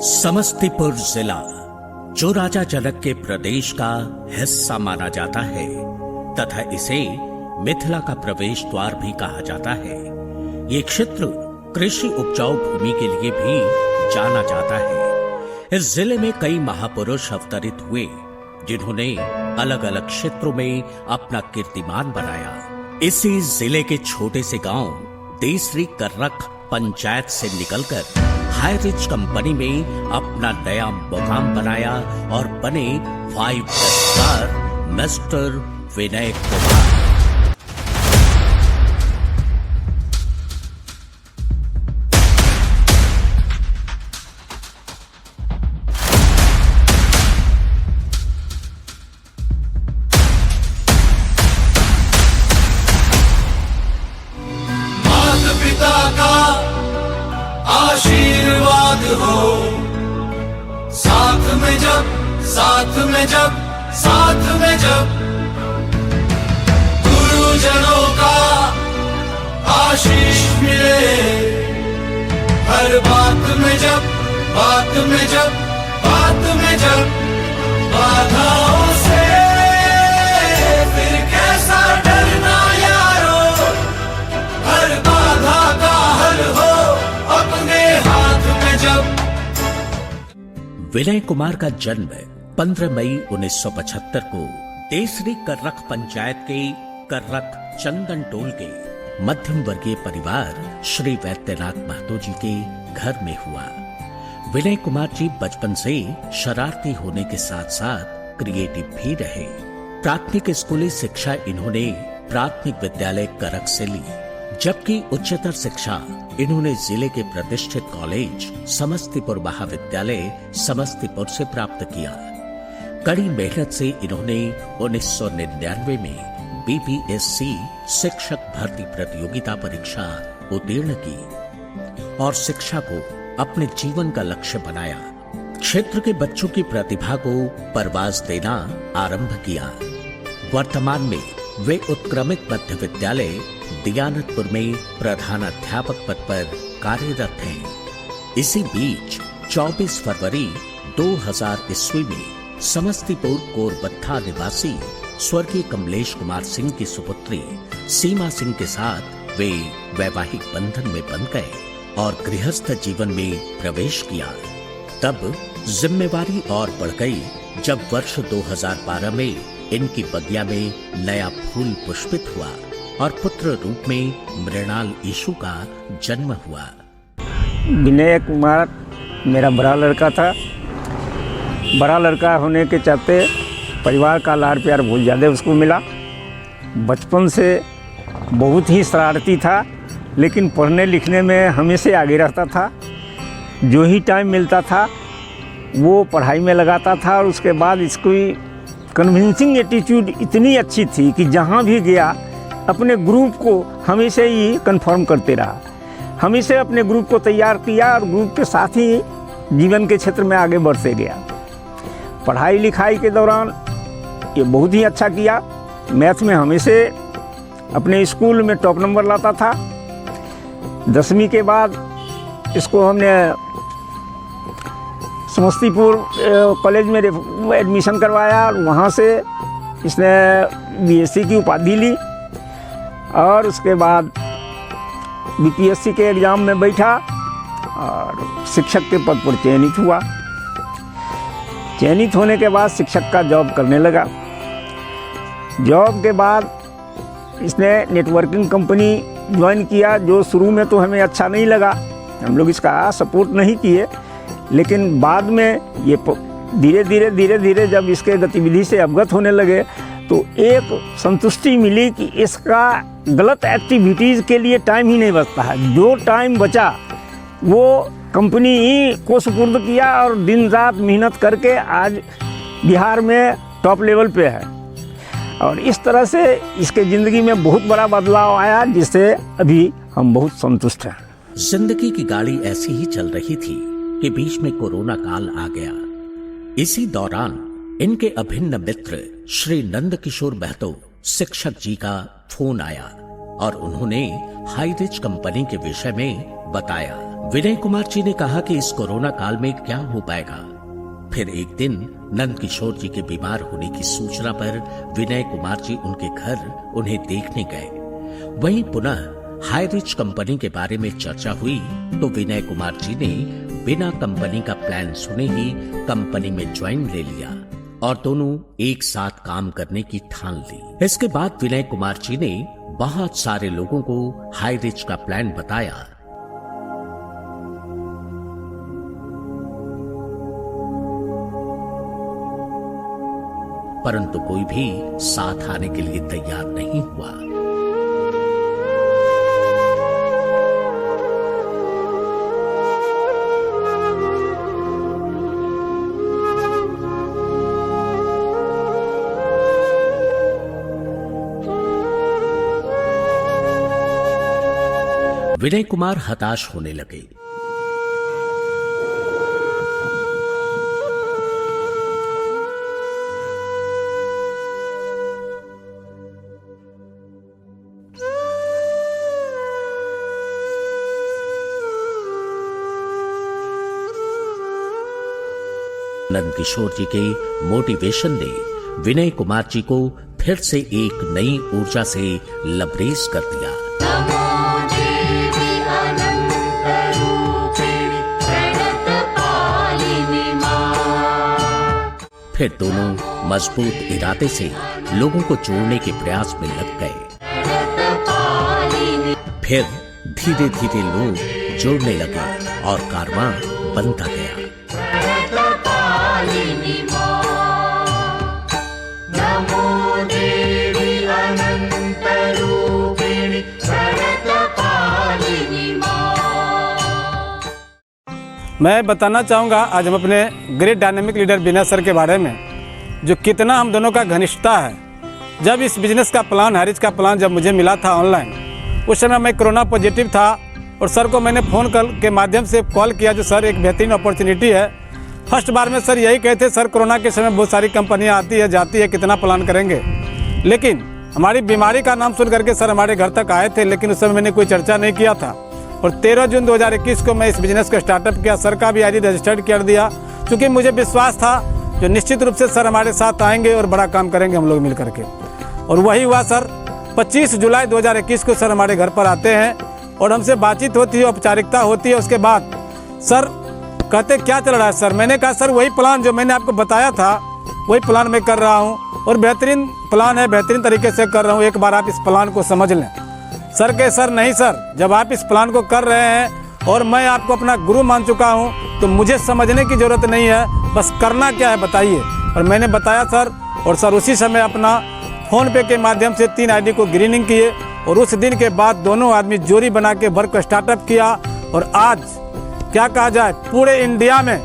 समस्तीपुर जिला जो राजा जनक के प्रदेश का हिस्सा माना जाता है तथा इसे मिथिला का प्रवेश द्वार भी कहा जाता है। ये क्षेत्र कृषि उपजाऊ भूमि के लिए भी जाना जाता है। इस जिले में कई महापुरुष अवतरित हुए जिन्होंने अलग अलग क्षेत्रों में अपना कीर्तिमान बनाया। इसी जिले के छोटे से गांव देसरी कर्रख पंचायत से निकलकर हाईरिच कंपनी में अपना नया मुकाम बनाया और बने 5 स्टार मिस्टर विनय कुमार। पिता का आशीर्वाद हो, साथ में जब गुरुजनों का आशीष मिले, हर बात में जब बाधाओं से फिर कैसा डरना यारो, हर बाधा का हल हो अपने हाथ में जब। विनय कुमार का जन्म 15 मई 1975 को देसरी कर्रख पंचायत के कर्रख चंदन टोल के मध्यम वर्गीय परिवार श्री वैद्यनाथ महतो जी के घर में हुआ। विनय कुमार जी बचपन से शरारती होने के साथ साथ क्रिएटिव भी रहे। प्राथमिक स्कूली शिक्षा इन्होंने प्राथमिक विद्यालय करक से ली, जबकि उच्चतर शिक्षा इन्होंने जिले के प्रतिष्ठित कॉलेज समस्तीपुर महाविद्यालय समस्तीपुर से प्राप्त किया। कड़ी मेहनत से इन्होंने 1999 में बीपीएससी शिक्षक भर्ती प्रतियोगिता परीक्षा उत्तीर्ण की और शिक्षा को अपने जीवन का लक्ष्य बनाया। क्षेत्र के बच्चों की प्रतिभा को परवाज देना आरंभ किया। वर्तमान में वे उत्क्रमित मध्य विद्यालय दियानतपुर में प्रधानाध्यापक पद पर कार्यरत हैं। इसी बीच 24 फरवरी 2000 ईस्वी में समस्तीपुर कोरबत्था निवासी स्वर्गीय कमलेश कुमार सिंह की सुपुत्री सीमा सिंह के साथ वे वैवाहिक बंधन में बंध गए और गृहस्थ जीवन में प्रवेश किया। तब जिम्मेवारी और बढ़ गई जब वर्ष 2012 में इनकी बगिया में नया फूल पुष्पित हुआ और पुत्र रूप में मृणाल ईशु का जन्म हुआ। विनय कुमार मेरा बड़ा लड़का था। बड़ा लड़का होने के चलते परिवार का लाड़ प्यार बहुत ज़्यादा उसको मिला। बचपन से बहुत ही शरारती था, लेकिन पढ़ने लिखने में हमेशा आगे रहता था। जो ही टाइम मिलता था वो पढ़ाई में लगाता था और उसके बाद इसकी कन्विंसिंग एटीट्यूड इतनी अच्छी थी कि जहाँ भी गया अपने ग्रुप को हमेशा ही कंफर्म करते रहा। हमेशा अपने ग्रुप को तैयार किया और ग्रुप के साथ ही जीवन के क्षेत्र में आगे बढ़ते गया। पढ़ाई लिखाई के दौरान ये बहुत ही अच्छा किया। मैथ में हमेशा अपने स्कूल में टॉप नंबर लाता था। 10वीं के बाद इसको हमने समस्तीपुर कॉलेज में एडमिशन करवाया और वहाँ से इसने बीएससी की उपाधि ली और उसके बाद बीपीएससी के एग्ज़ाम में बैठा और शिक्षक के पद पर चयनित हुआ। चयनित होने के बाद शिक्षक का जॉब करने लगा। जॉब के बाद इसने नेटवर्किंग कंपनी ज्वाइन किया, जो शुरू में तो हमें अच्छा नहीं लगा, हम लोग इसका सपोर्ट नहीं किए, लेकिन बाद में ये धीरे धीरे जब इसके गतिविधि से अवगत होने लगे तो एक संतुष्टि मिली कि इसका गलत एक्टिविटीज़ के लिए टाइम ही नहीं बचता है। जो टाइम बचा वो कंपनी ही को सुपुर्द किया और दिन रात मेहनत करके आज बिहार में टॉप लेवल पे है। और इस तरह से इसके ज़िंदगी में बहुत बड़ा बदलाव आया, जिससे अभी हम बहुत संतुष्ट हैं। जिंदगी की गाड़ी ऐसी ही चल रही थी कि बीच में कोरोना काल आ गया। इसी दौरान इनके अभिन्न मित्र श्री नंदकिशोर महतो शिक्षक जी का फोन आया और उन्होंने हाईरिच कंपनी के विषय में बताया। विनय कुमार जी ने कहा कि इस कोरोना काल में क्या हो पाएगा। फिर एक दिन नंद किशोर जी के बीमार होने की सूचना पर विनय कुमार जी उनके घर उन्हें देखने गए। वहीं पुनः हाई रिच कंपनी के बारे में चर्चा हुई तो विनय कुमार जी ने बिना कंपनी का प्लान सुने ही कंपनी में ज्वाइन ले लिया और दोनों एक साथ काम करने की ठान ली। इसके बाद विनय कुमार जी ने बहुत सारे लोगों को हाई रिच का प्लान बताया। परंतु कोई भी साथ आने के लिए तैयार नहीं हुआ। विनय कुमार हताश होने लगे। नंद किशोर जी के मोटिवेशन ने विनय कुमार जी को फिर से एक नई ऊर्जा से लबरेज कर दिया। फिर दोनों मजबूत इरादे से लोगों को जोड़ने के प्रयास में लग गए। फिर धीरे धीरे लोग जुड़ने लगे और कारवां बनता गया। मैं बताना चाहूँगा आज हम अपने ग्रेट डायनेमिक लीडर विनय सर के बारे में, जो कितना हम दोनों का घनिष्ठता है। जब इस बिजनेस का प्लान, हारिज का प्लान जब मुझे मिला था ऑनलाइन, उस समय मैं कोरोना पॉजिटिव था और सर को मैंने फ़ोन कॉल के माध्यम से कॉल किया जो सर एक बेहतरीन अपॉर्चुनिटी है। फर्स्ट बार में सर यही कहते, सर कोरोना के समय बहुत सारी कंपनियाँ आती है जाती है, कितना प्लान करेंगे। लेकिन हमारी बीमारी का नाम सुन करके सर हमारे घर तक आए थे, लेकिन उस समय मैंने कोई चर्चा नहीं किया था। और 13 जून 2021 को मैं इस बिज़नेस को स्टार्टअप किया। सर का भी आईडी रजिस्टर्ड कर दिया, क्योंकि मुझे विश्वास था जो निश्चित रूप से सर हमारे साथ आएंगे और बड़ा काम करेंगे हम लोग मिल करके। और वही हुआ सर। 25 जुलाई 2021 को सर हमारे घर पर आते हैं और हमसे बातचीत होती है, औपचारिकता होती है। उसके बाद सर कहते क्या चल रहा है सर। मैंने कहा सर वही प्लान जो मैंने आपको बताया था वही प्लान मैं कर रहा हूँ और बेहतरीन प्लान है, बेहतरीन तरीके से कर रहा हूँ, एक बार आप इस प्लान को समझ लें। सर के सर नहीं सर, जब आप इस प्लान को कर रहे हैं और मैं आपको अपना गुरु मान चुका हूं तो मुझे समझने की ज़रूरत नहीं है, बस करना क्या है बताइए। और मैंने बताया सर, और सर उसी समय अपना फ़ोन पे के माध्यम से 3 आईडी को ग्रीनिंग किए और उस दिन के बाद दोनों आदमी जोड़ी बना के वर्क को स्टार्टअप किया। और आज क्या कहा जाए, पूरे इंडिया में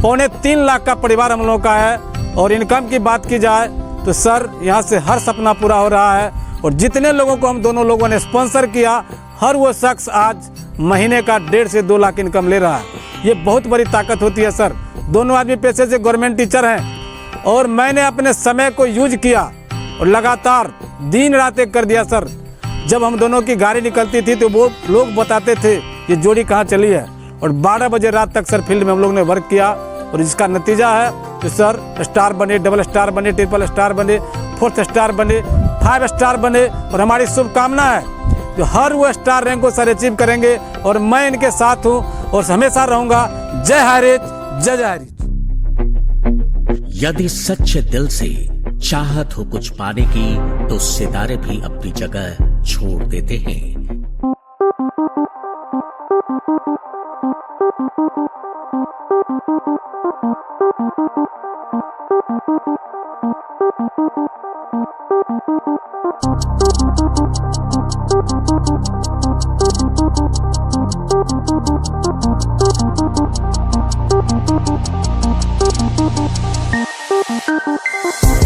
3.25 लाख का परिवार हम लोगों का है। और इनकम की बात की जाए तो सर यहाँ से हर सपना पूरा हो रहा है। और जितने लोगों को हम दोनों लोगों ने स्पॉन्सर किया, हर वो शख्स आज महीने का 1.5 से 2 लाख इनकम ले रहा है। ये बहुत बड़ी ताकत होती है सर। दोनों आदमी पेशे से गवर्नमेंट टीचर हैं और मैंने अपने समय को यूज किया और लगातार दिन रात एक कर दिया सर। जब हम दोनों की गाड़ी निकलती थी तो वो लोग बताते थे ये जोड़ी कहाँ चली है। और 12 बजे रात तक सर फील्ड में हम लोग ने वर्क किया और जिसका नतीजा है कि सर स्टार बने, डबल स्टार बने, ट्रिपल स्टार बने, 4th स्टार बने, 5 स्टार बने। और हमारी शुभकामना है जो हर वो स्टार रैंक को सर अचीव करेंगे और मैं इनके साथ हूँ और हमेशा रहूंगा। जय हारिज, जय जय हारिज। यदि सच्चे दिल से चाहत हो कुछ पाने की तो सितारे भी अपनी जगह छोड़ देते हैं। Thank you.